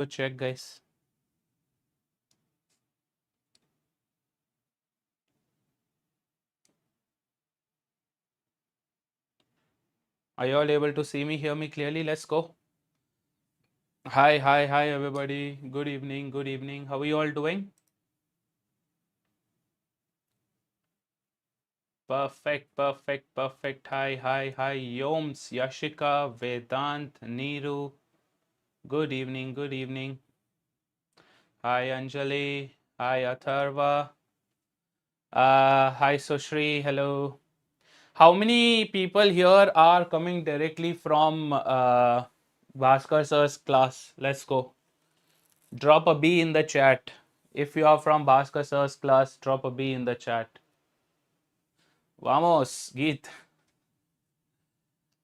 to check, guys. Are you all able to see me, hear me clearly? Let's go. Hi, everybody. Good evening, good evening. How are you all doing? Perfect. Hi. Yoms, Yashika, Vedant, Neeru. Good evening. Hi, Anjali. Hi, Atharva. Hi, Sushri. Hello. How many people here are coming directly from Bhaskar sir's class? Let's go. Drop a B in the chat. If you are from Bhaskar sir's class, drop a B in the chat. Vamos, Geet.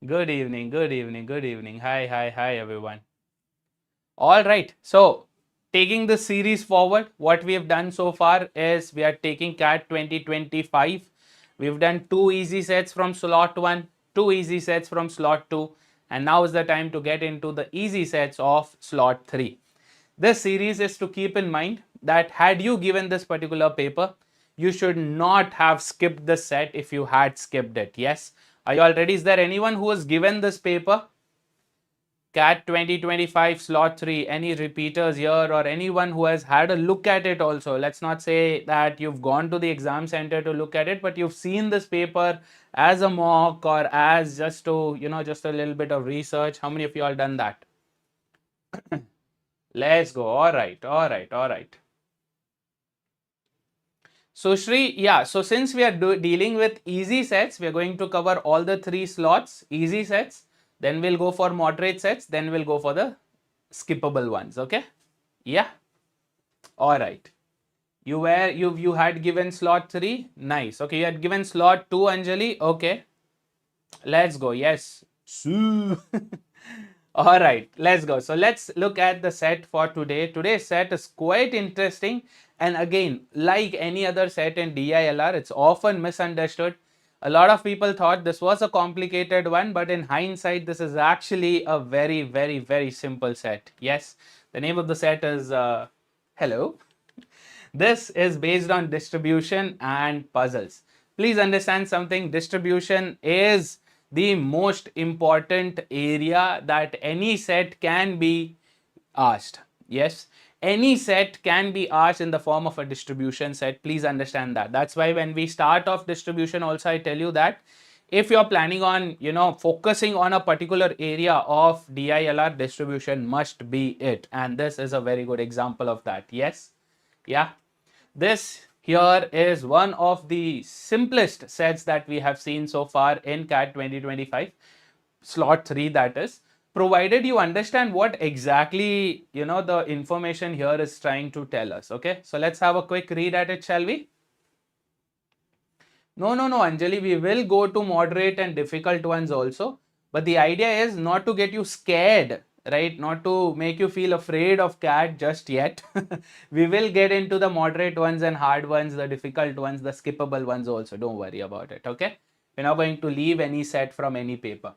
Good evening. Hi, everyone. All right. So, taking the series forward, what we have done so far is we are taking CAT 2025. We've done 2 easy sets from slot 1, 2 easy sets from slot 2, and now is the time to get into the easy sets of slot 3. This series is to keep in mind that had you given this particular paper, you should not have skipped the set if you had skipped it. Yes? Are you all ready? Is there anyone who has given this paper? CAT 2025 slot 3, any repeaters here or anyone who has had a look at it also? Let's not say that you've gone to the exam center to look at it, but you've seen this paper as a mock or as just to, just a little bit of research. How many of you all done that? Let's go. All right. So Shri, yeah, so since we are dealing with easy sets, we are going to cover all the 3 slots, easy sets, then we'll go for moderate sets, then we'll go for the skippable ones, okay? Yeah. All right. You had given slot 3. Nice. Okay, you had given slot 2, Anjali. Okay. Let's go. Yes. All right, let's go. So let's look at the set for today. Today's set is quite interesting. And again, like any other set in DILR, it's often misunderstood. A lot of people thought this was a complicated one, but in hindsight, this is actually a very simple set. Yes, the name of the set is Hello. This is based on distribution and puzzles. Please understand something. Distribution is the most important area that any set can be asked. Yes, any set can be asked in the form of a distribution set. Please understand that. That's why when we start off distribution also, I tell you that if you're planning on, focusing on a particular area of DILR, distribution must be it. And this is a very good example of that. Yes. Yeah. This here is one of the simplest sets that we have seen so far in CAT 2025, slot 3 that is, provided you understand what exactly, the information here is trying to tell us. Okay, so let's have a quick read at it, shall we? No, Anjali, we will go to moderate and difficult ones also. But the idea is not to get you scared, right? Not to make you feel afraid of CAT just yet. We will get into the moderate ones and hard ones, the difficult ones, the skippable ones also. Don't worry about it, okay? We're not going to leave any set from any paper.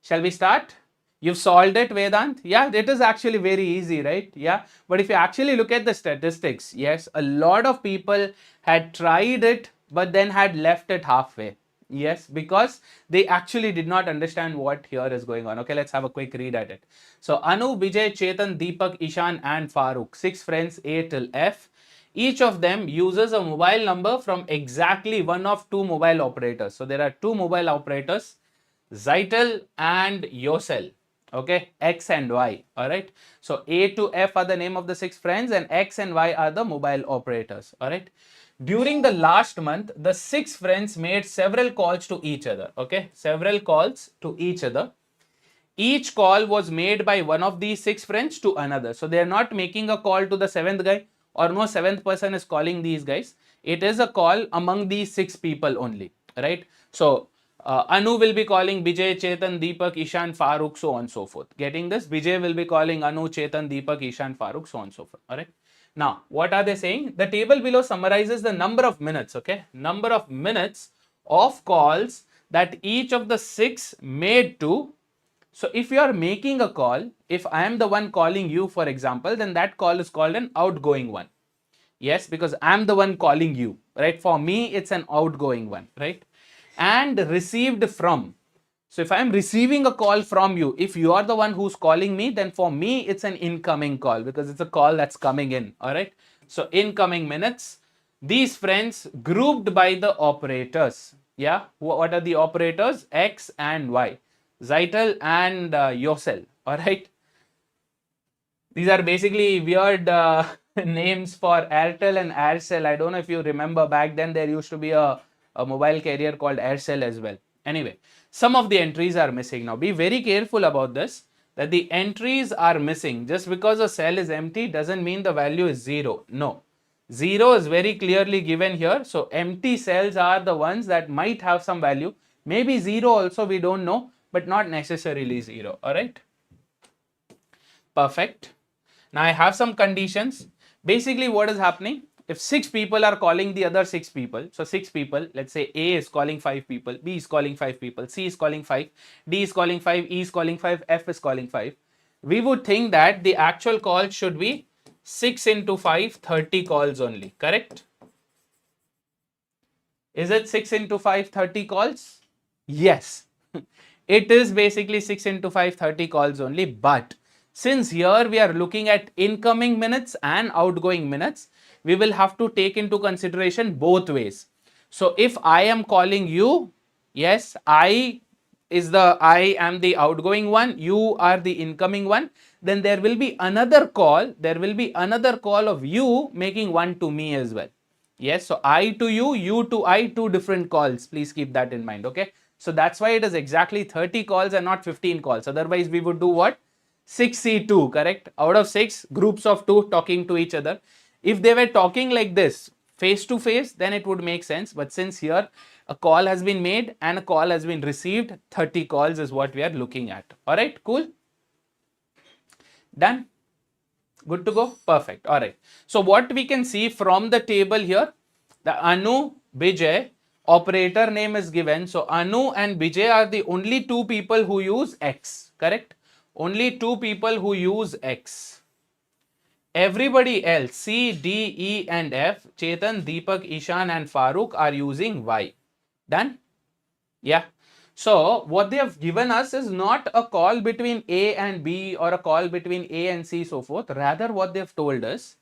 Shall we start? You've solved it, Vedant? Yeah, it is actually very easy, right? Yeah. But if you actually look at the statistics, yes, a lot of people had tried it but then had left it halfway. Yes, because they actually did not understand what here is going on. Okay, let's have a quick read at it. So, Anu, Bijay, Chetan, Deepak, Ishan and Farukq, 6 friends A till F. Each of them uses a mobile number from exactly one of 2 mobile operators. So, there are 2 mobile operators, Zital and Yosel. Okay, X and Y. All right. So A to F are the name of the 6 friends and X and Y are the mobile operators. All right. During the last month, the 6 friends made several calls to each other. Okay, several calls to each other. Each call was made by one of these 6 friends to another. So they are not making a call to the 7th guy, or no 7th person is calling these guys. It is a call among these 6 people only. Right. So Anu will be calling Bijay, Chetan, Deepak, Ishan, Farukq, so on and so forth. Getting this? Bijay will be calling Anu, Chetan, Deepak, Ishan, Farukq, so on and so forth. All right. Now, what are they saying? The table below summarizes the number of minutes, okay? Number of minutes of calls that each of the 6 made to So if you are making a call, if I am the one calling you, for example, then that call is called an outgoing one. Yes, because I'm the one calling you, right? For me, it's an outgoing one, right? And received from. So if I'm receiving a call from you, if you are the one who's calling me, then for me, it's an incoming call because it's a call that's coming in, all right? So incoming minutes. These friends grouped by the operators. Yeah, what are the operators? X and Y. Zital and Yosel, all right? These are basically weird names for Airtel and Aircel. I don't know if you remember, back then there used to be a mobile carrier called Aircel as well. Anyway, some of the entries are missing. Now be very careful about this, that the entries are missing. Just because a cell is empty doesn't mean the value is 0. No. 0 is very clearly given here. So empty cells are the ones that might have some value. Maybe 0 also, we don't know, but not necessarily 0. Alright. Perfect. Now I have some conditions. Basically what is happening, if 6 people are calling the other 6 people, so 6 people, let's say A is calling 5 people, B is calling 5 people, C is calling 5, D is calling 5, E is calling 5, F is calling 5. We would think that the actual call should be 6 into 5, 30 calls only, correct? Is it 6 into 5, 30 calls? Yes. It is basically 6 into 5, 30 calls only, but since here we are looking at incoming minutes and outgoing minutes, we will have to take into consideration both ways. So if I am calling you, yes, I am the outgoing one, you are the incoming one, then there will be another call, of you making one to me as well. Yes, so I to you to I, two different calls. Please keep that in mind, okay? So that's why it is exactly 30 calls and not 15 calls. Otherwise, we would do what? 6C2, correct? Out of 6, groups of 2 talking to each other. If they were talking like this, face to face, then it would make sense. But since here a call has been made and a call has been received, 30 calls is what we are looking at. All right, cool? Done? Good to go? Perfect. All right. So what we can see from the table here, the Anu, Bijay, operator name is given. So Anu and Bijay are the only 2 people who use X, correct? Only 2 people who use X. Everybody else, C, D, E and F, Chetan, Deepak, Ishan and Farukq are using Y. Done? Yeah. So what they have given us is not a call between A and B or a call between A and C, so forth. Rather what they have told us,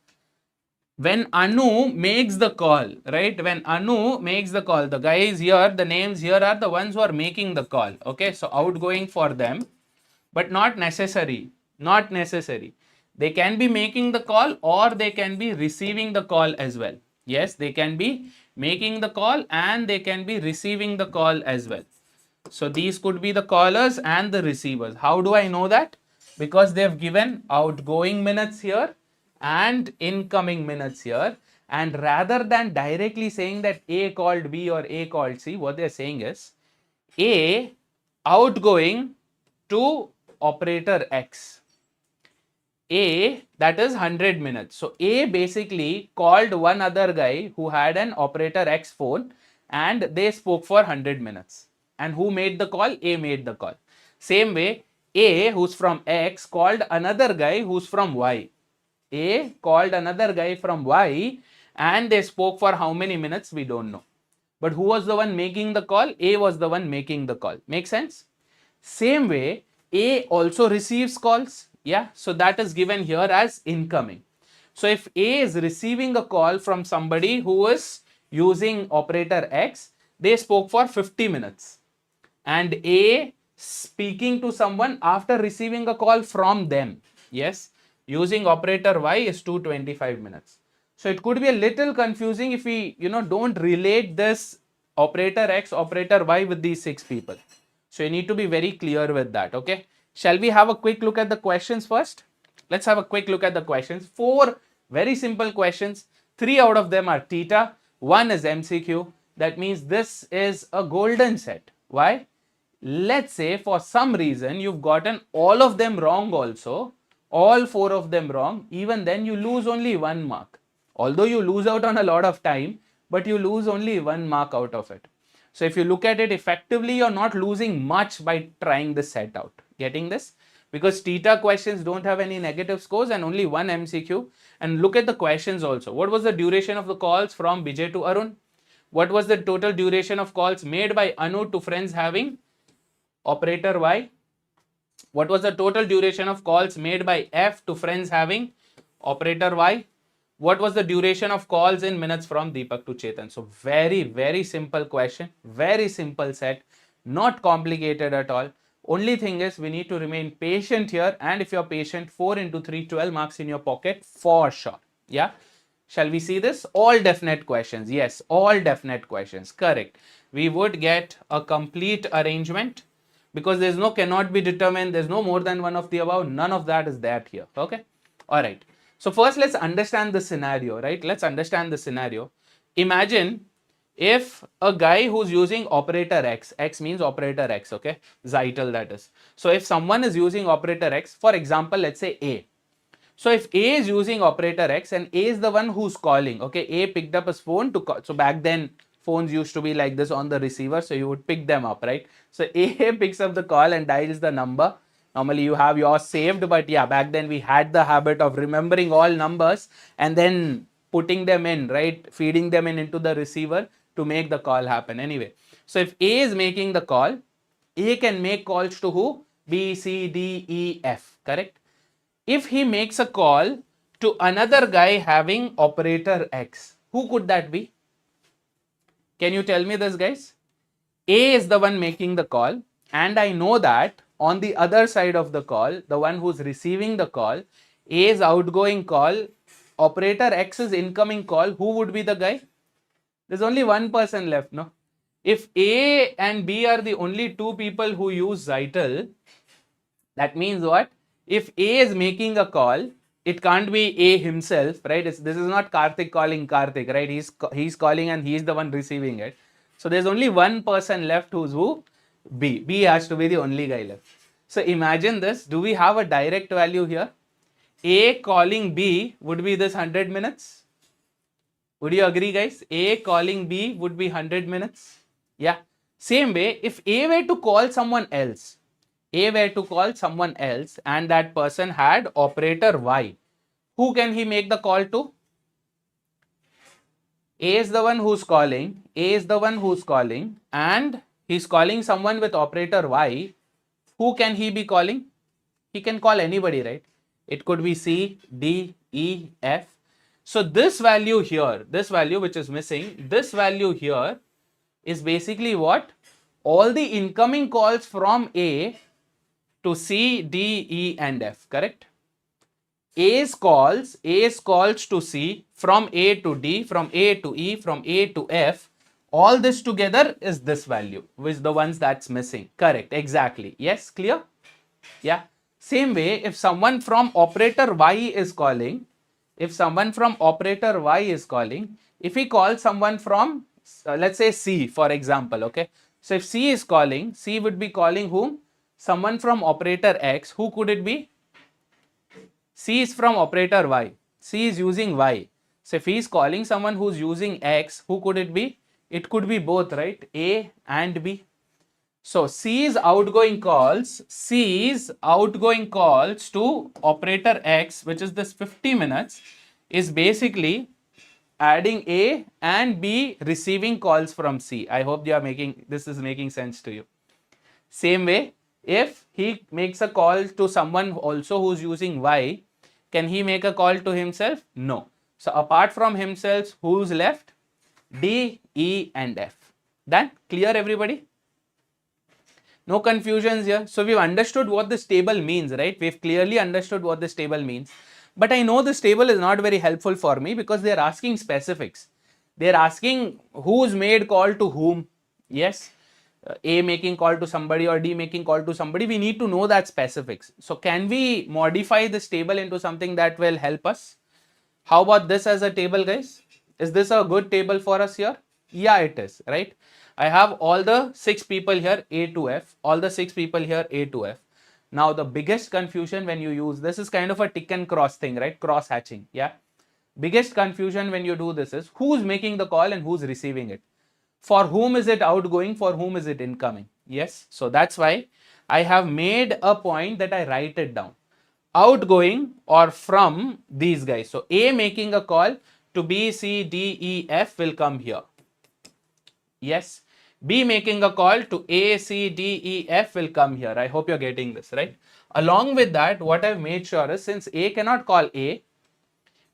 when Anu makes the call, right? When Anu makes the call, the guys here, the names here are the ones who are making the call. Okay, so outgoing for them, but not necessary. Not necessary. They can be making the call or they can be receiving the call as well. Yes, they can be making the call and they can be receiving the call as well. So these could be the callers and the receivers. How do I know that? Because they have given outgoing minutes here and incoming minutes here. And rather than directly saying that A called B or A called C, what they're saying is A outgoing to operator X. A, that is 100 minutes. So A basically called one other guy who had an operator X phone and they spoke for 100 minutes. And who made the call? A made the call. Same way, A, who's from X, called another guy who's from Y. A called another guy from Y and they spoke for how many minutes? We don't know. But who was the one making the call? A was the one making the call. Make sense? Same way, A also receives calls. Yeah, so that is given here as incoming. So if A is receiving a call from somebody who is using operator X, they spoke for 50 minutes. And A speaking to someone after receiving a call from them. Yes, using operator Y is 225 minutes. So it could be a little confusing if we, don't relate this operator X, operator Y with these 6 people. So you need to be very clear with that, okay? Shall we have a quick look at the questions first? Let's have a quick look at the questions. 4 very simple questions. 3 out of them are TITA. 1 is MCQ. That means this is a golden set. Why? Let's say for some reason you've gotten all of them wrong also, all 4 of them wrong, even then you lose only 1 mark. Although you lose out on a lot of time, but you lose only 1 mark out of it. So if you look at it effectively, you're not losing much by trying this set out. Getting this? Because TITA questions don't have any negative scores and only one MCQ. And look at the questions also. What was the duration of the calls from Bijay to Arun? What was the total duration of calls made by Anu to friends having operator Y? What was the total duration of calls made by F to friends having operator Y? What was the duration of calls in minutes from Deepak to Chetan? So very, very simple question, very simple set, not complicated at all. Only thing is we need to remain patient here, and if you're patient, 4 into 3, 12 marks in your pocket for sure. Yeah. Shall we see this? All definite questions. Yes, all definite questions. Correct. We would get a complete arrangement because there's no cannot be determined. There's no more than one of the above. None of that is that here. Okay. All right. So first let's understand the scenario, right? Let's understand the scenario. Imagine if a guy who's using operator X, X means operator X, okay? Zital, that is. So if someone is using operator X, for example, let's say A. So if A is using operator X and A is the one who's calling, okay? A picked up his phone to call. So back then, phones used to be like this on the receiver, so you would pick them up, right? So A picks up the call and dials the number. Normally you have yours saved, but yeah, back then we had the habit of remembering all numbers and then putting them in, right? Feeding them into the receiver to make the call happen. Anyway, so if A is making the call, A can make calls to who? B, C, D, E, F, correct? If he makes a call to another guy having operator X, who could that be? Can you tell me this, guys? A is the one making the call, and I know that on the other side of the call, the one who's receiving the call, A's outgoing call, operator X's incoming call, who would be the guy? There's only one person left, no? If A and B are the only two people who use Zital, that means what? If A is making a call, it can't be A himself, right? This is not Karthik calling Karthik, right? He's calling and he's the one receiving it. So there's only one person left who's who? B. B has to be the only guy left. So imagine this. Do we have a direct value here? A calling B would be this 100 minutes. Would you agree, guys? A calling B would be 100 minutes. Yeah. Same way, if A were to call someone else, and that person had operator Y, who can he make the call to? A is the one who's calling, and he's calling someone with operator Y. Who can he be calling? He can call anybody, right? It could be C, D, E, F. So this value here, this value which is missing, this value here is basically what? All the incoming calls from A to C, D, E and F, correct? A's calls to C, from A to D, from A to E, from A to F, all this together is this value, which is the ones that's missing. Correct, exactly. Yes, clear? Yeah. Same way, if someone from operator Y is calling, if he calls someone from, let's say C, for example, okay? So if C is calling, C would be calling whom? Someone from operator X. Who could it be? C is from operator Y. C is using Y. So if he is calling someone who's using X, who could it be? It could be both, right? A and B. So C's outgoing calls to operator X, which is this 50 minutes, is basically adding A and B receiving calls from C. I hope this is making sense to you. Same way, if he makes a call to someone also who's using Y, can he make a call to himself? No. So apart from himself, who's left? D, E and F. Done? Clear, everybody? No confusions here. So we've understood what this table means, right? We've clearly understood what this table means. But I know this table is not very helpful for me because they're asking specifics. They're asking who's made call to whom. Yes. A making call to somebody or D making call to somebody. We need to know that specifics. So can we modify this table into something that will help us? How about this as a table, guys? Is this a good table for us here? Yeah, it is, right? I have all the 6 people here, A to F, all the 6 people here, A to F. Now, the biggest confusion when you use, this is kind of a tick and cross thing, right? Cross hatching, yeah? Biggest confusion when you do this is who's making the call and who's receiving it. For whom is it outgoing? For whom is it incoming? Yes. So that's why I have made a point that I write it down. Outgoing or from these guys. So A making a call to B, C, D, E, F will come here. Yes. B making a call to A, C, D, E, F will come here. I hope you're getting this, right? Along with that, what I've made sure is since A cannot call A,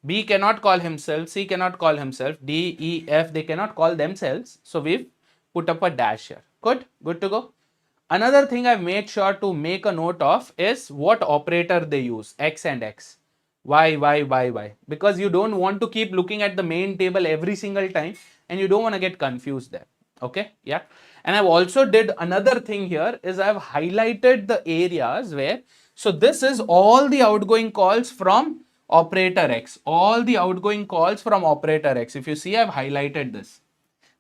B cannot call himself, C cannot call himself, D, E, F, they cannot call themselves. So we've put up a dash here. Good to go. Another thing I've made sure to make a note of is what operator they use, X and X. Why? Because you don't want to keep looking at the main table every single time and you don't want to get confused there. Okay, yeah. And I've also did another thing here is I've highlighted the areas where, so this is all the outgoing calls from operator X, all the outgoing calls from operator X. If you see, I've highlighted this.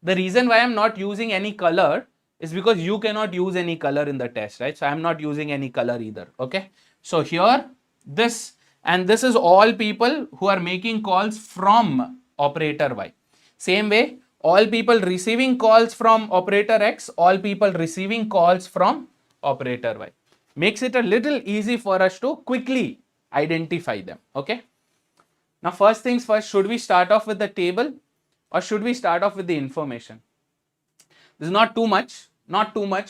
The reason why I'm not using any color is because you cannot use any color in the test, right? So I'm not using any color either. Okay. So here, this, and this is all people who are making calls from operator Y. Same way, all people receiving calls from operator X, all people receiving calls from operator Y. Makes it a little easy for us to quickly identify them. Okay. Now, first things first, should we start off with the table or should we start off with the information? This is not too much,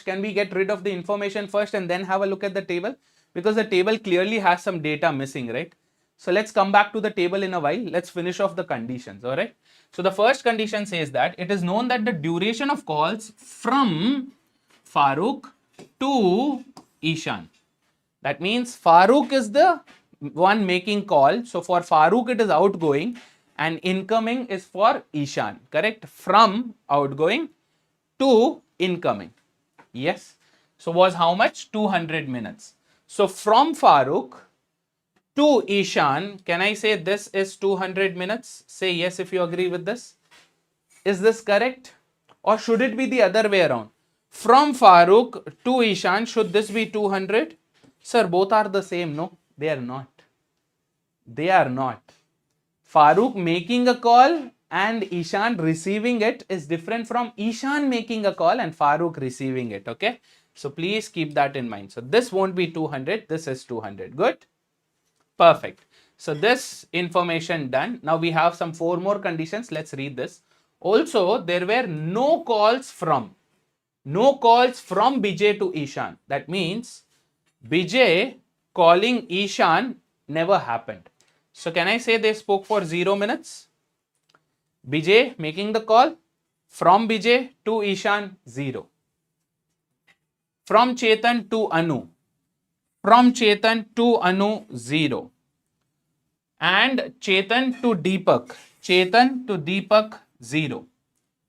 Can we get rid of the information first and then have a look at the table? Because the table clearly has some data missing, right? So let's come back to the table in a while. Let's finish off the conditions, all right? So the first condition says that it is known that the duration of calls from Farukq to Ishan. That means Farukq is the one making call. So for Farukq it is outgoing and incoming is for Ishan, correct? From outgoing to incoming. Yes. So was how much? 200 minutes. So from Farukq to Ishan, can I say this is 200 minutes? Say yes if you agree with this. Is this correct? Or should it be the other way around? From Farukq to Ishan, should this be 200? Sir, both are the same. No, they are not. They are not. Farukq making a call and Ishan receiving it is different from Ishan making a call and Farukq receiving it. Okay. So please keep that in mind. So this won't be 200. This is 200. Good. Perfect. So this information done. Now we have some 4 more conditions. Let's read this. Also, there were no calls from Bijay to Ishan. That means Bijay calling Ishan never happened. So can I say they spoke for 0 minutes? Bijay making the call. From Bijay to Ishan, 0. From Chetan to Anu. From Chetan to Anu, 0. And Chetan to Deepak. Chetan to Deepak, 0.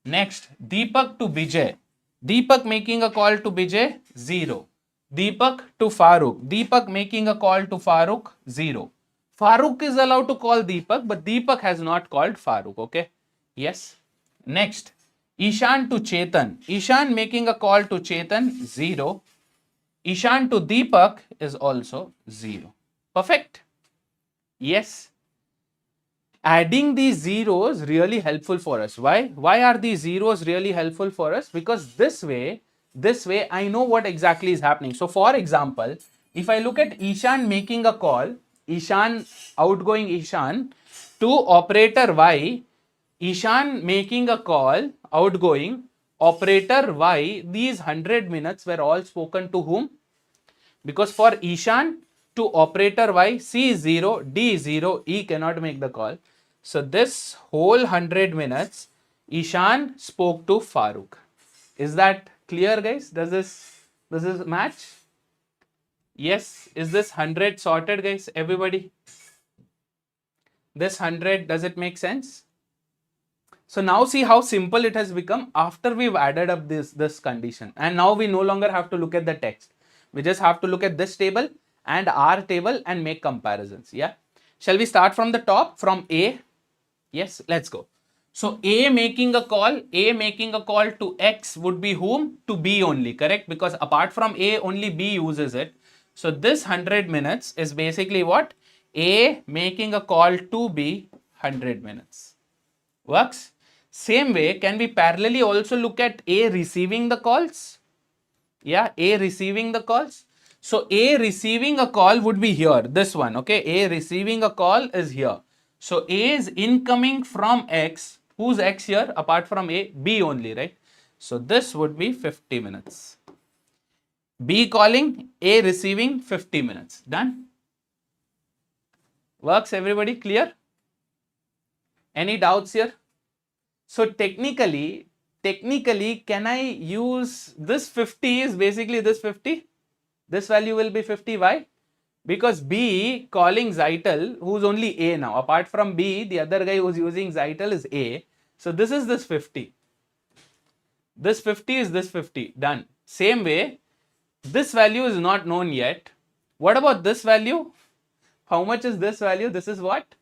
Next, Deepak to Bijay. Deepak making a call to Bijay, 0. Deepak to Farukq. Deepak making a call to Farukq, 0. Farukq is allowed to call Deepak, but Deepak has not called Farukq. Okay. Yes. Next, Ishan to Chetan. Ishan making a call to Chetan, 0. Ishan to Deepak is also 0. Perfect. Yes. Adding these zeros really helpful for us. Why? Why are these zeros really helpful for us? Because this way I know what exactly is happening. So for example, if I look at Ishan making a call, outgoing Ishan to operator Y, Ishan making a call, outgoing, operator Y, these 100 minutes were all spoken to whom? Because for Ishan to operator Y, C is 0, D is 0, E cannot make the call. So this whole 100 minutes, Ishan spoke to Farukq. Is that clear, guys? Does this match? Yes. Is this 100 sorted, guys? Everybody? This 100, does it make sense? So now see how simple it has become after we've added up this condition. And now we no longer have to look at the text. We just have to look at this table and our table and make comparisons. Yeah. Shall we start from the top, from A? Yes, let's go. So A making a call to X would be whom? To B only, correct? Because apart from A, only B uses it. So this 100 minutes is basically what? A making a call to B, 100 minutes. Works? Same way, can we parallelly also look at A receiving the calls? Yeah, A receiving the calls. So A receiving a call would be here, this one, okay? A receiving a call is here. So A is incoming from X. Who's X here apart from A? B only, right? So this would be 50 minutes. B calling, A receiving, 50 minutes. Done? Works, everybody? Clear? Any doubts here? So technically, can I use this 50 is basically this 50? This value will be 50. Why? Because B calling Zital, who's only A now. Apart from B, the other guy who's using Zital is A. So this is this 50. This 50 is this 50. Done. Same way, this value is not known yet. What about this value? How much is this value? This is what?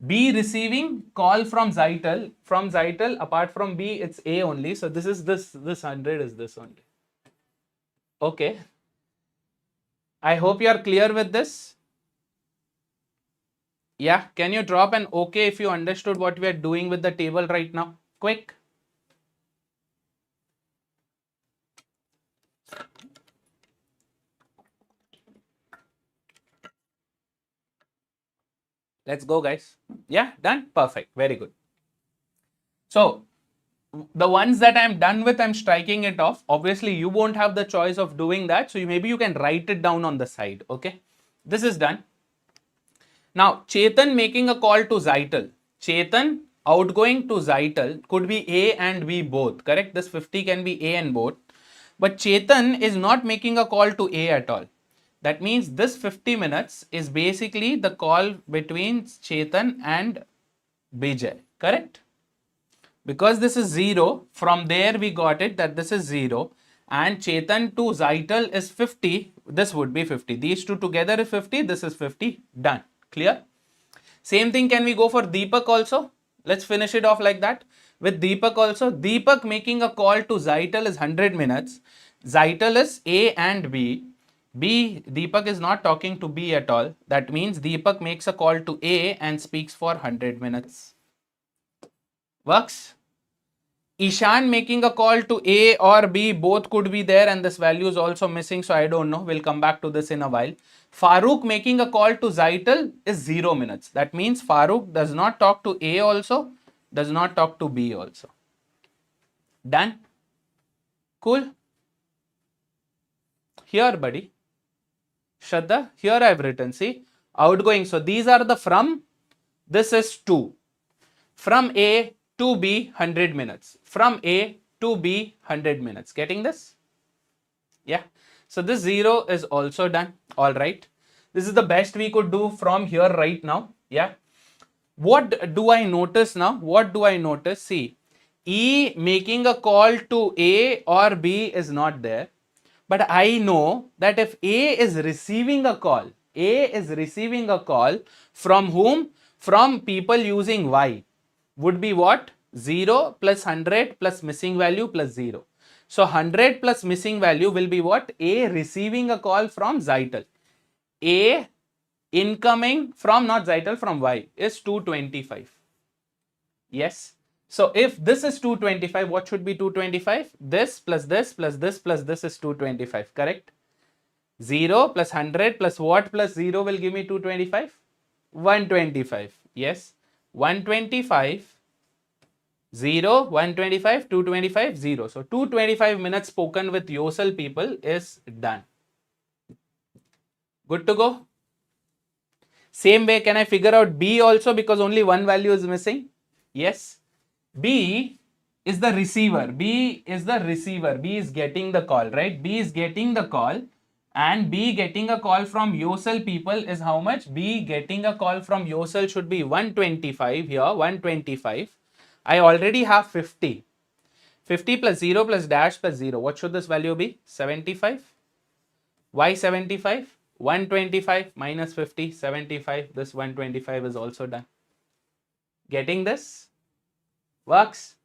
B receiving call from Zital. From Zital, apart from B, it's A only. So this is this 100 is this only. Okay. I hope you are clear with this. Yeah, can you drop an okay if you understood what we are doing with the table right now? Quick. Let's go, guys. Yeah, done? Perfect. Very good. So, the ones that I'm done with, I'm striking it off. Obviously, you won't have the choice of doing that. So, maybe you can write it down on the side. Okay. This is done. Now, Chetan making a call to Zital. Chetan outgoing to Zital could be A and B both. Correct? This 50 can be A and both. But Chetan is not making a call to A at all. That means this 50 minutes is basically the call between Chetan and Bijay. Correct? Because this is 0, from there we got it that this is 0 and Chetan to Zital is 50, this would be 50. These two together is 50, this is 50, done. Clear? Same thing can we go for Deepak also? Let's finish it off like that. With Deepak also, Deepak making a call to Zital is 100 minutes. Zital is A and B. Deepak is not talking to B at all. That means Deepak makes a call to A and speaks for 100 minutes. Works? Ishan making a call to A or B, both could be there and this value is also missing, so I don't know. We'll come back to this in a while. Farukq making a call to Zital is 0 minutes. That means Farukq does not talk to A also, does not talk to B also. Done? Cool? Here, buddy. Shraddha, here I have written, see, outgoing. So these are the from, this is 2. From A to B, 100 minutes. From A to B, 100 minutes. Getting this? Yeah. So this 0 is also done. All right. This is the best we could do from here right now. Yeah. What do I notice now? What do I notice? See, E making a call to A or B is not there. But I know that if A is receiving a call, A is receiving a call from whom? From people using Y. Would be what? 0 plus 100 plus missing value plus 0. So 100 plus missing value will be what? A receiving a call from Zital. A incoming from, not Zital, from Y is 225. Yes. So if this is 225, what should be 225? This plus this plus this plus this is 225. Correct? 0 plus 100 plus what plus 0 will give me 225? 125. Yes. 125. 0, 125, 225, 0. So 225 minutes spoken with Yosel people is done. Good to go? Same way, can I figure out B also because only one value is missing? Yes. B is the receiver. B is the receiver. B is getting the call, right? B is getting the call and B getting a call from Yosel people is how much? B getting a call from Yosel should be 125 here, 125. I already have 50. 50 plus 0 plus dash plus 0. What should this value be? 75. Why 75? 125 minus 50, 75. This 125 is also done. Getting this? Works.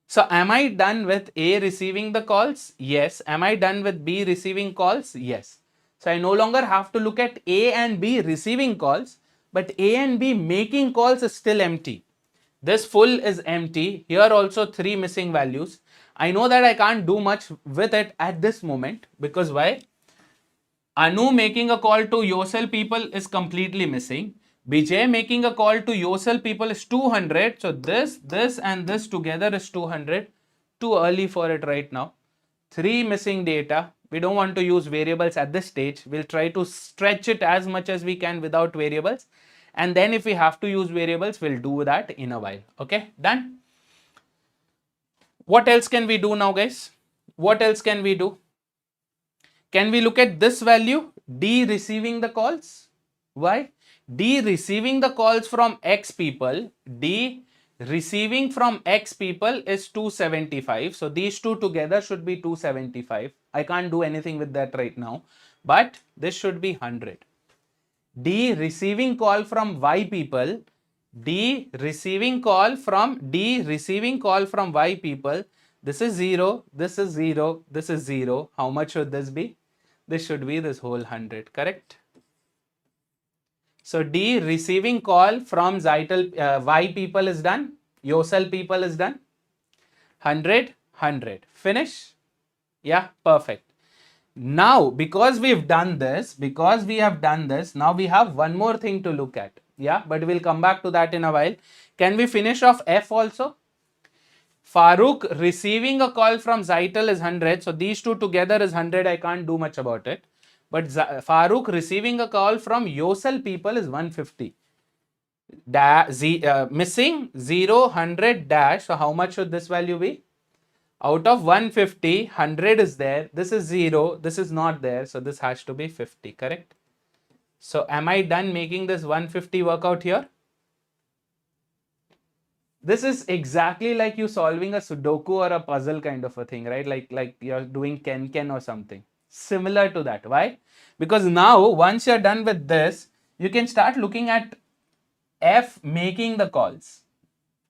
So am I done with A receiving the calls? Yes. Am I done with B receiving calls? Yes. So I no longer have to look at A and B receiving calls, but A and B making calls is still empty. This full is empty. Here also 3 missing values. I know that I can't do much with it at this moment because why? Anu making a call to Yosel people is completely missing. Bijay making a call to Yosel people is 200. So this and this together is 200. Too early for it right now. 3 missing data. We don't want to use variables at this stage. We'll try to stretch it as much as we can without variables. And then if we have to use variables, we'll do that in a while. Okay, done. What else can we do now, guys? What else can we do? Can we look at this value? D receiving the calls. Why? D receiving the calls from X people. D receiving from X people is 275. So these two together should be 275. I can't do anything with that right now. But this should be 100. D receiving call from Y people. D receiving call from Y people. This is 0. This is 0. This is 0. How much should this be? This should be this whole 100, correct? So D receiving call from Zital Y people is done. Yosel people is done. 100, 100. Finish? Yeah, perfect. Now, because we've done this, now we have one more thing to look at. Yeah, but we'll come back to that in a while. Can we finish off F also? Farukq receiving a call from Zital is 100. So these two together is 100. I can't do much about it. But Farukq receiving a call from Yosel people is 150. Missing 0, 100 dash. So how much should this value be? Out of 150, 100 is there. This is 0. This is not there. So this has to be 50, correct? So am I done making this 150 work out here? This is exactly like you solving a Sudoku or a puzzle kind of a thing, right? Like you're doing Ken or something. Similar to that. Why? Because now, once you're done with this, you can start looking at F making the calls.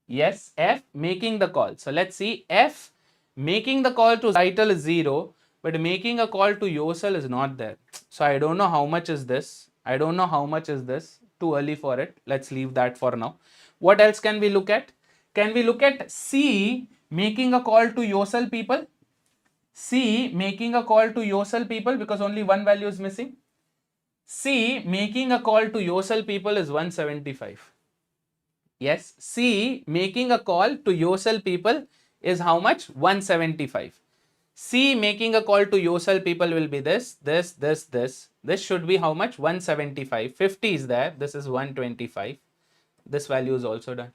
Yes, F making the call. So let's see. F making the call to Zital is 0, but making a call to Yosel is not there. So I don't know how much is this. Too early for it. Let's leave that for now. What else can we look at? Can we look at C making a call to Yosel people? C making a call to Yosel people because only one value is missing. C making a call to Yosel people is 175. Yes, C making a call to Yosel people is how much? 175. C making a call to Yosel people will be this. This should be how much? 175. 50 is there. This is 125. This value is also done.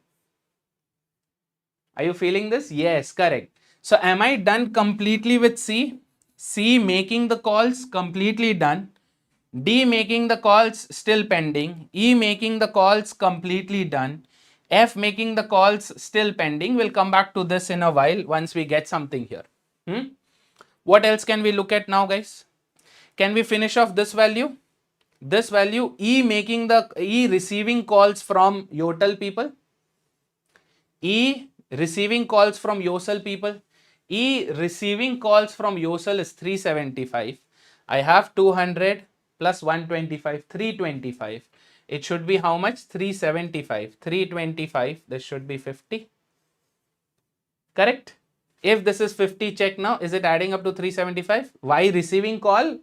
Are you feeling this? Yes, correct. So am I done completely with C? C making the calls completely done. D making the calls still pending. E making the calls completely done. F making the calls still pending. We'll come back to this in a while once we get something here. What else can we look at now, guys? Can we finish off this value? This value, E receiving calls from Yosel people. E receiving calls from Yosel people. E receiving calls from Yosel is 375. I have 200 plus 125, 325. It should be how much? 375. 325. This should be 50. Correct? If this is 50, check now. Is it adding up to 375? Y receiving call?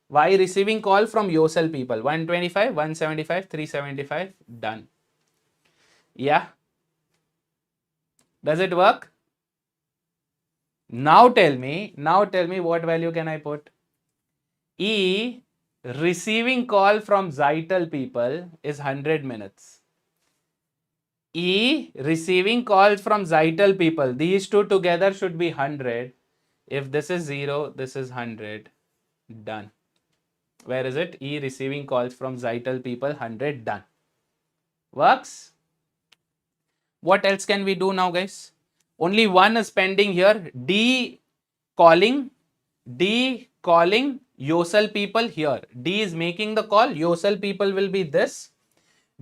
Y receiving call from Yosel people. 125, 175, 375. Done. Yeah. Does it work? Now tell me what value can I put? E receiving call from Zital people is 100 minutes. E receiving calls from Zital people. These two together should be 100. If this is 0, this is 100. Done. Where is it? E receiving calls from Zital people, 100. Done. Works? What else can we do now, guys? Only one is pending here. D calling Yosel people here. D is making the call. Yosel people will be this.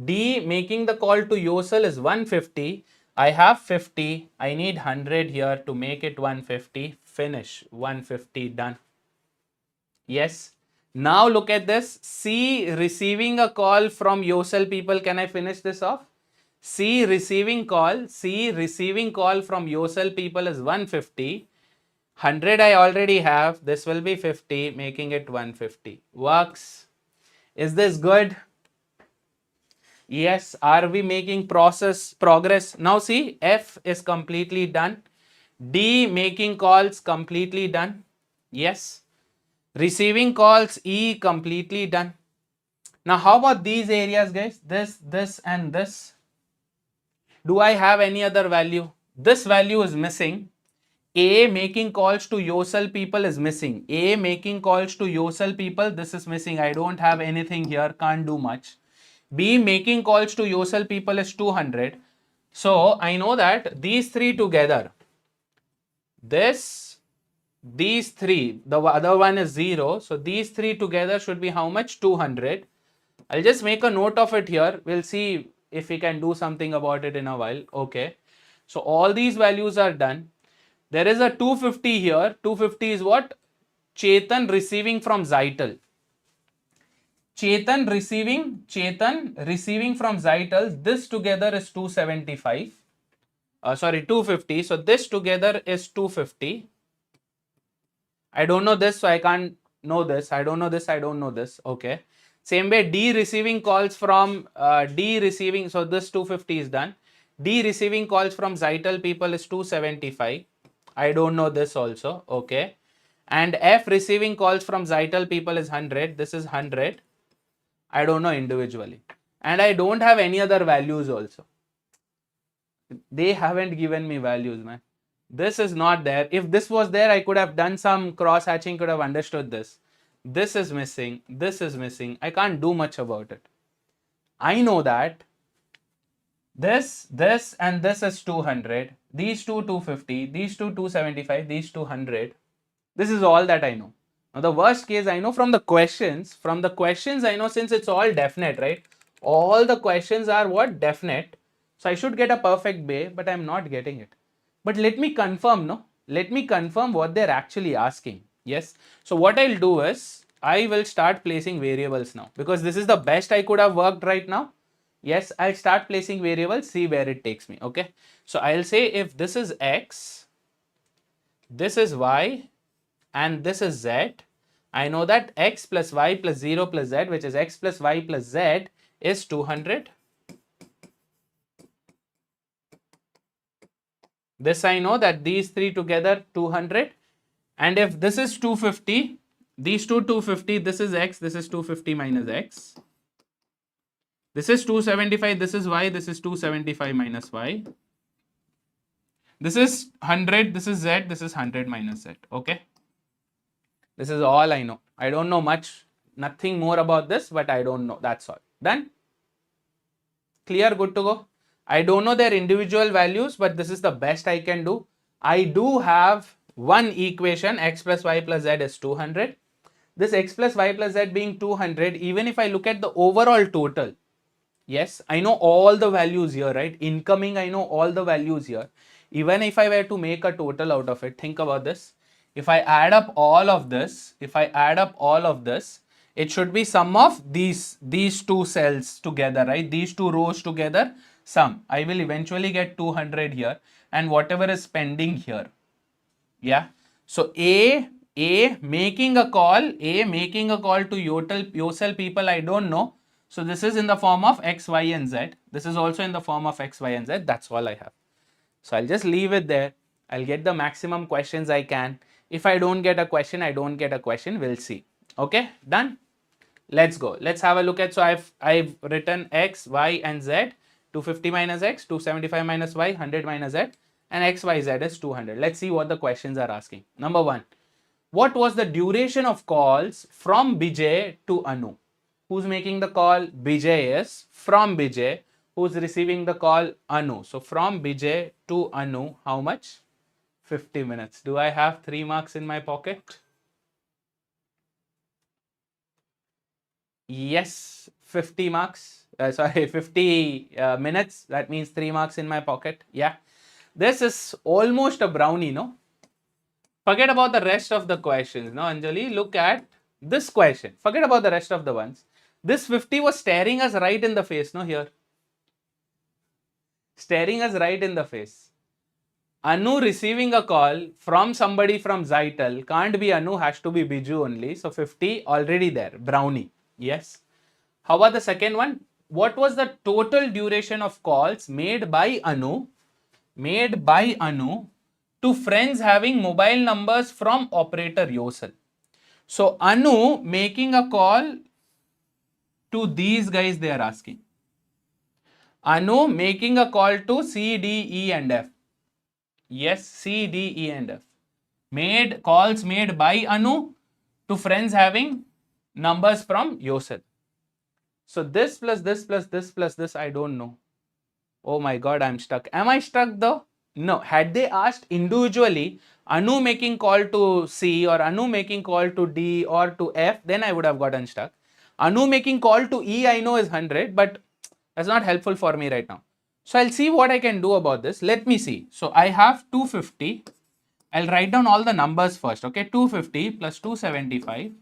D making the call to Yosel is 150. I have 50. I need 100 here to make it 150. Finish. 150. Done. Yes. Now look at this. C receiving a call from Yosel people. Can I finish this off? C receiving call from Yosel people is 150. 100 I already have. This will be 50, making it 150. Works. Is this good? Yes. Are we making progress? Now see, F is completely done. D making calls completely done. Yes. Receiving calls, E completely done. Now how about these areas, guys? This and this. Do I have any other value? This value is missing. A making calls to Yosel people is missing. A making calls to Yosel people, this is missing. I don't have anything here, can't do much. B making calls to Yosel people is 200. So I know that these three together, these three, the other one is 0. So these three together should be how much? 200. I'll just make a note of it here. We'll see if we can do something about it in a while. Okay. So all these values are done. There is a 250 here. 250 is what? Chetan receiving from Zital. Chetan receiving from Zital. This together is 275. 250. So this together is 250. I don't know this, so I can't know this. I don't know this, I don't know this. Okay. Same way, D receiving calls from so this 250 is done. D receiving calls from Zital people is 275. I don't know this also. Okay. And F receiving calls from Zital people is 100. This is 100. I don't know individually. And I don't have any other values also. They haven't given me values, man. This is not there. If this was there, I could have done some cross hatching, could have understood this. This is missing. This is missing. I can't do much about it. I know that this and this is 200. These two 250. These two 275. These 200. This is all that I know. Now the worst case I know from the questions. From the questions I know, since it's all definite, right? All the questions are what? Definite. So I should get a perfect bay, but I'm not getting it. But let me confirm, no? Let me confirm what they're actually asking. Yes. So what I'll do is, I will start placing variables now. Because this is the best I could have worked right now. Yes, I'll start placing variables, see where it takes me. Okay. So I'll say if this is X, this is Y, and this is Z, I know that X plus Y plus 0 plus Z, which is X plus Y plus Z, is 200. This I know that these three together 200. And if this is 250, these two 250, this is X, this is 250 minus X. This is 275, this is Y, this is 275 minus Y. This is 100, this is Z, this is 100 minus Z. Okay. This is all I know. I don't know much, nothing more about this, but I don't know. That's all. Done? Clear? Good to go? I don't know their individual values, but this is the best I can do. I do have one equation, X plus Y plus Z is 200. This X plus Y plus Z being 200, even if I look at the overall total, yes, I know all the values here, right? Incoming, I know all the values here. Even if I were to make a total out of it, think about this. If I add up all of this, it should be sum of these two cells together, right? These two rows together, sum. I will eventually get 200 here, and whatever is pending here. Yeah. So A making a call to Yosel people, I don't know. So this is in the form of X, Y, and Z. This is also in the form of X, Y, and Z. That's all I have. So I'll just leave it there. I'll get the maximum questions I can. If I don't get a question, I don't get a question. We'll see. Okay, done. Let's go. Let's have a look at. So I've written X, Y, and Z. 250 minus X, 275 minus Y, 100 minus Z, and X, Y, Z is 200. Let's see what the questions are asking. Number 1. What was the duration of calls from Bijay to Anu? Who's making the call? Bijay is. From Bijay. Who's receiving the call? Anu. So from Bijay to Anu, how much? 50 minutes. Do I have 3 marks in my pocket? Yes, 50 marks. 50 minutes. That means 3 marks in my pocket. Yeah. This is almost a brownie, no? Forget about the rest of the questions. No, Anjali, look at this question. Forget about the rest of the ones. This 50 was staring us right in the face, no, here. staring us right in the face. Anu receiving a call from somebody from Zital, can't be Anu, has to be Biju only. So 50 already there, brownie. Yes. How about the second one? What was the total duration of calls made by Anu to friends having mobile numbers from operator Yosel? So Anu making a call to these guys, they are asking. Anu making a call to C, D, E and F. Yes, C, D, E and F. Calls made by Anu to friends having numbers from Yosel. So this plus this plus this plus this, I don't know. Oh my god, I'm stuck. Am I stuck though? No. Had they asked individually, Anu making call to C or Anu making call to D or to F, then I would have gotten stuck. Anu making call to E, I know is 100, but that's not helpful for me right now. So I'll see what I can do about this. Let me see. So I have 250. I'll write down all the numbers first. Okay, 250 plus 275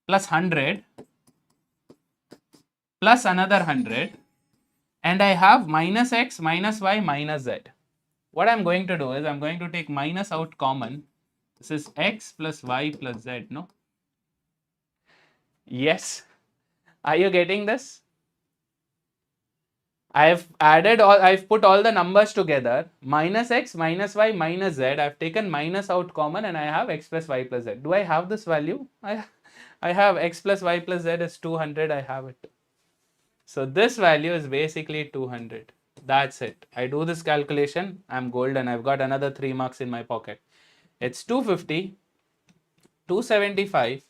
plus 100 plus another 100. And I have minus x, minus y, minus z. What I'm going to do is I'm going to take minus out common. This is x plus y plus z, no? Yes. Are you getting this? I've put all the numbers together. Minus x, minus y, minus z. I've taken minus out common and I have x plus y plus z. Do I have this value? I have x plus y plus z is 200. I have it. So this value is basically 200. That's it. I do this calculation. I'm golden. I've got another 3 marks in my pocket. It's 250, 275,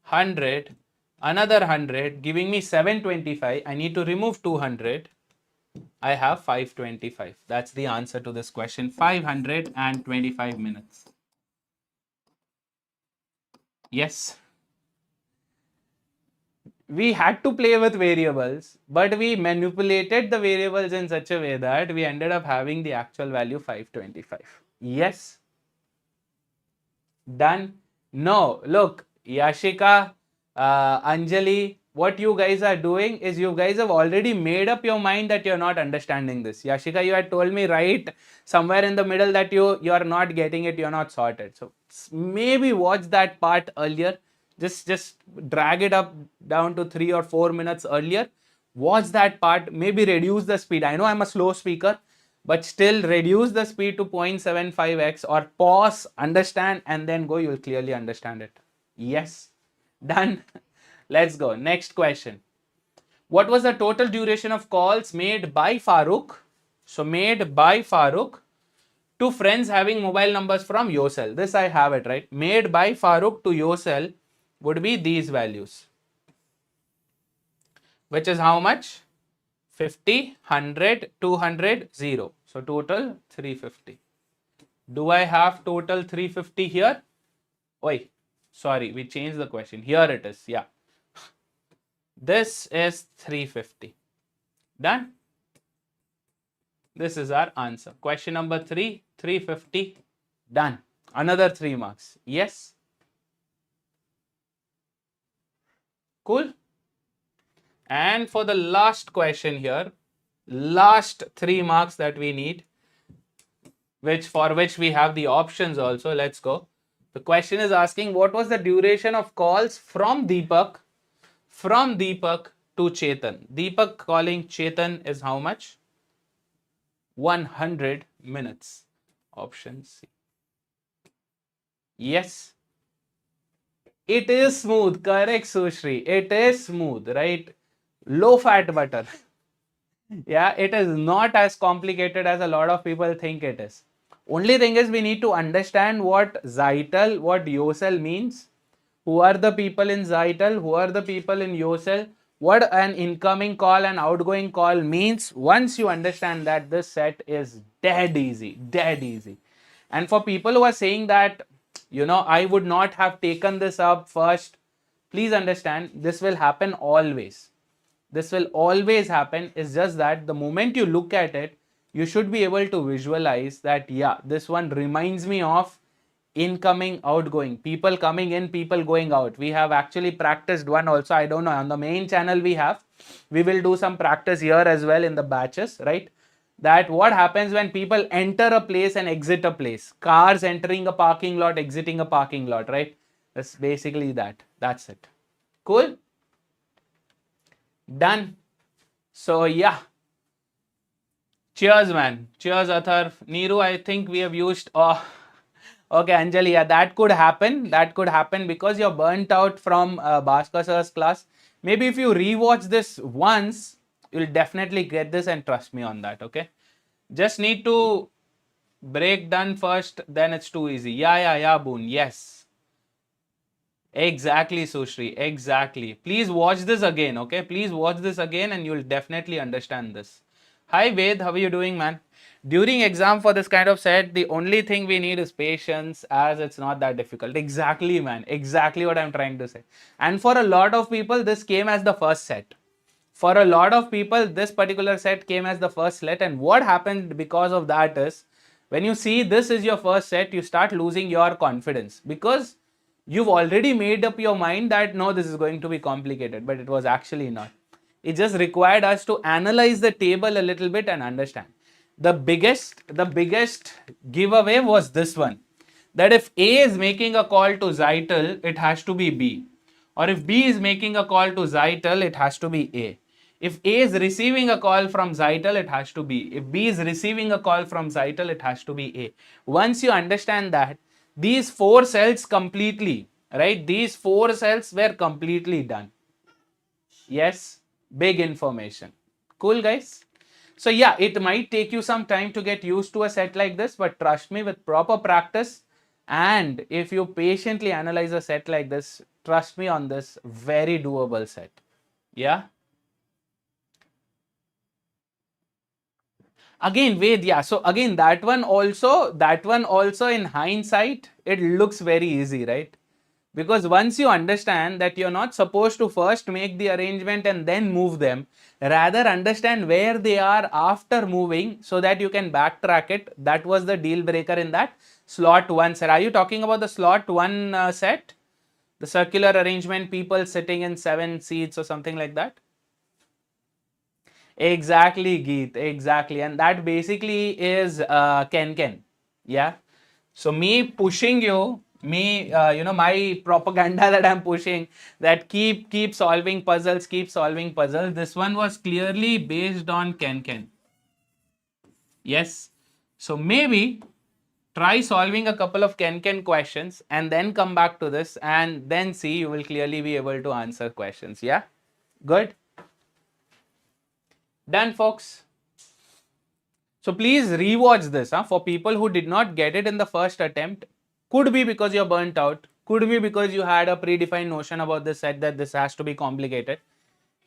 100, another 100, giving me 725. I need to remove 200. I have 525. That's the answer to this question. 525 minutes. Yes. We had to play with variables, but we manipulated the variables in such a way that we ended up having the actual value 525. Yes. Done. No. Look, Yashika, Anjali, what you guys are doing is you guys have already made up your mind that you're not understanding this. Yashika, you had told me right somewhere in the middle that you are not getting it, you're not sorted. So maybe watch that part earlier. Just drag it up down to 3 or 4 minutes earlier. Watch that part. Maybe reduce the speed. I know I'm a slow speaker, but still reduce the speed to 0.75x or pause, understand, and then go. You'll clearly understand it. Yes. Done. Let's go. Next question. What was the total duration of calls made by Farukq? So made by Farukq to friends having mobile numbers from Yosel. This I have it, right? Made by Farukq to Yosel would be these values, which is how much? 50, 100, 200, 0. So total 350. Do I have total 350 here? Oi, sorry, we changed the question. Here it is. Yeah. This is 350. Done? This is our answer. Question number 3, 350. Done. Another 3 marks. Yes? Cool? And for the last question here, last 3 marks that we need, for which we have the options also. Let's go. The question is asking what was the duration of calls from Deepak to Chetan. Deepak calling Chetan is how much? 100 minutes. Option C. Yes. It is smooth. Correct, Sushri. It is smooth, right? Low fat butter. Yeah, it is not as complicated as a lot of people think it is. Only thing is we need to understand what Zital, what Yosel means. Who are the people in Zital? Who are the people in Yosel? What an incoming call and outgoing call means. Once you understand that, this set is dead easy, dead easy. And for people who are saying that, I would not have taken this up first, please understand this will happen always. This will always happen. It's just that the moment you look at it, you should be able to visualize that, yeah, this one reminds me of incoming, outgoing, people coming in, people going out. We have actually practiced one also. I don't know, on the main channel we have. We will do some practice here as well in the batches, right? That what happens when people enter a place and exit a place. Cars entering a parking lot, exiting a parking lot, right? That's basically that. That's it. Cool? Done. So yeah. Cheers, man. Cheers, Athar. Neeru, I think we have used. Oh, okay, Anjali. Yeah, that could happen. That could happen because you're burnt out from Bhaskar sir's class. Maybe if you rewatch this once, you'll definitely get this and trust me on that. Okay. Just need to break done first, then it's too easy. Yeah, Boon. Yes. Exactly, Sushri. Exactly. Please watch this again, okay? Please watch this again and you'll definitely understand this. Hi, Ved. How are you doing, man? During exam for this kind of set, the only thing we need is patience as it's not that difficult. Exactly, man. Exactly what I'm trying to say. And for a lot of people, this came as the first set. For a lot of people, this particular set came as the first set. And what happened because of that is, when you see this is your first set, you start losing your confidence because you've already made up your mind that no, this is going to be complicated, but it was actually not. It just required us to analyze the table a little bit and understand. The biggest giveaway was this one, that if A is making a call to Zital, it has to be B. Or if B is making a call to Zital, it has to be A. If A is receiving a call from Zital, it has to be. If B is receiving a call from Zital, it has to be A. Once you understand that, these four cells completely, right? These four cells were completely done. Yes, big information. Cool, guys? So yeah, it might take you some time to get used to a set like this, but trust me, with proper practice and if you patiently analyze a set like this, trust me on this, very doable set. Yeah. Again, Ved, yeah. So again, that one also in hindsight, it looks very easy, right? Because once you understand that you're not supposed to first make the arrangement and then move them, rather understand where they are after moving so that you can backtrack it. That was the deal breaker in that slot 1 set. Are you talking about the slot 1 set? The circular arrangement, people sitting in 7 seats or something like that? Exactly, Geet, exactly. And that basically is Ken. Yeah. So me pushing you, my propaganda that I'm pushing, that keep solving puzzles, keep solving puzzles. This one was clearly based on Ken. Yes. So maybe try solving a couple of Ken questions and then come back to this and then see, you will clearly be able to answer questions. Yeah. Good. Done, folks. So please rewatch this for people who did not get it in the first attempt. Could be because you're burnt out. Could be because you had a predefined notion about this set that this has to be complicated.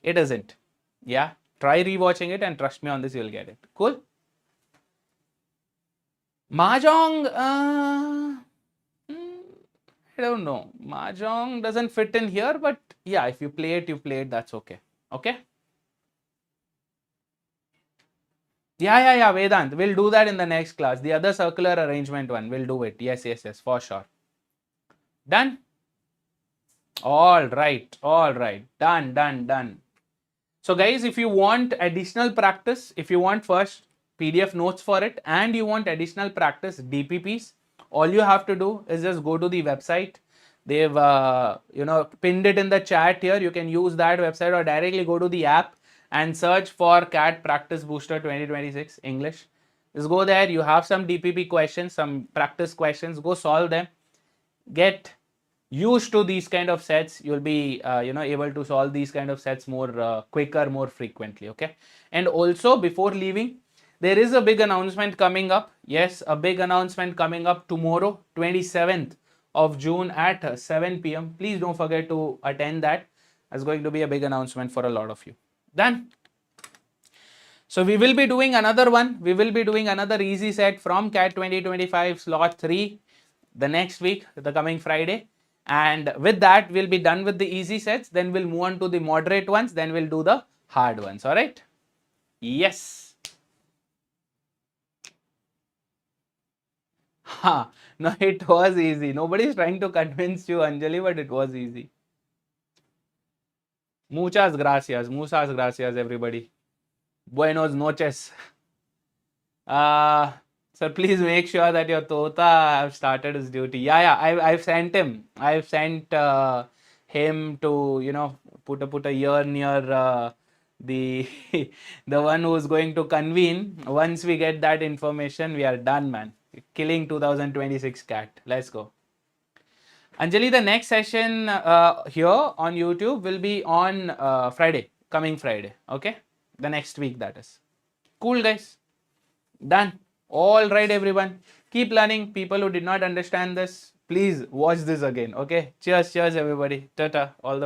It isn't. Yeah. Try rewatching it and trust me on this, you'll get it. Cool. Mahjong, I don't know. Mahjong doesn't fit in here, but yeah, if you play it, you play it. That's okay. Okay. Yeah, Vedant. We'll do that in the next class. The other circular arrangement one, we'll do it. Yes, for sure. Done? All right. Done. So guys, if you want additional practice, if you want first PDF notes for it and you want additional practice DPPs, all you have to do is just go to the website. They've pinned it in the chat here. You can use that website or directly go to the app and search for CAT Practice Booster 2026 English. Just go there. You have some DPP questions, some practice questions. Go solve them. Get used to these kind of sets. You'll be able to solve these kind of sets more quicker, more frequently. Okay. And also, before leaving, there is a big announcement coming up. Yes, a big announcement coming up tomorrow, 27th of June at 7 p.m. Please don't forget to attend that. It's going to be a big announcement for a lot of you. Done. So we will be doing another one. We will be doing another easy set from CAT 2025 slot 3 the next week, the coming Friday. And with that, we'll be done with the easy sets. Then we'll move on to the moderate ones. Then we'll do the hard ones. All right. Yes. Ha. No, it was easy. Nobody's trying to convince you, Anjali, but it was easy. Muchas gracias, everybody. Buenos noches. Uh, sir, please make sure that your Tota have started his duty. Yeah, I've sent him. I've sent him to, put a year near the the one who's going to convene. Once we get that information, we are done, man. Killing 2026 cat. Let's go. Anjali, the next session here on YouTube will be on Friday, coming Friday. Okay, the next week, that is. Cool, guys. Done. All right, everyone. Keep learning. People who did not understand this, please watch this again. Okay. Cheers, everybody. Tata. All the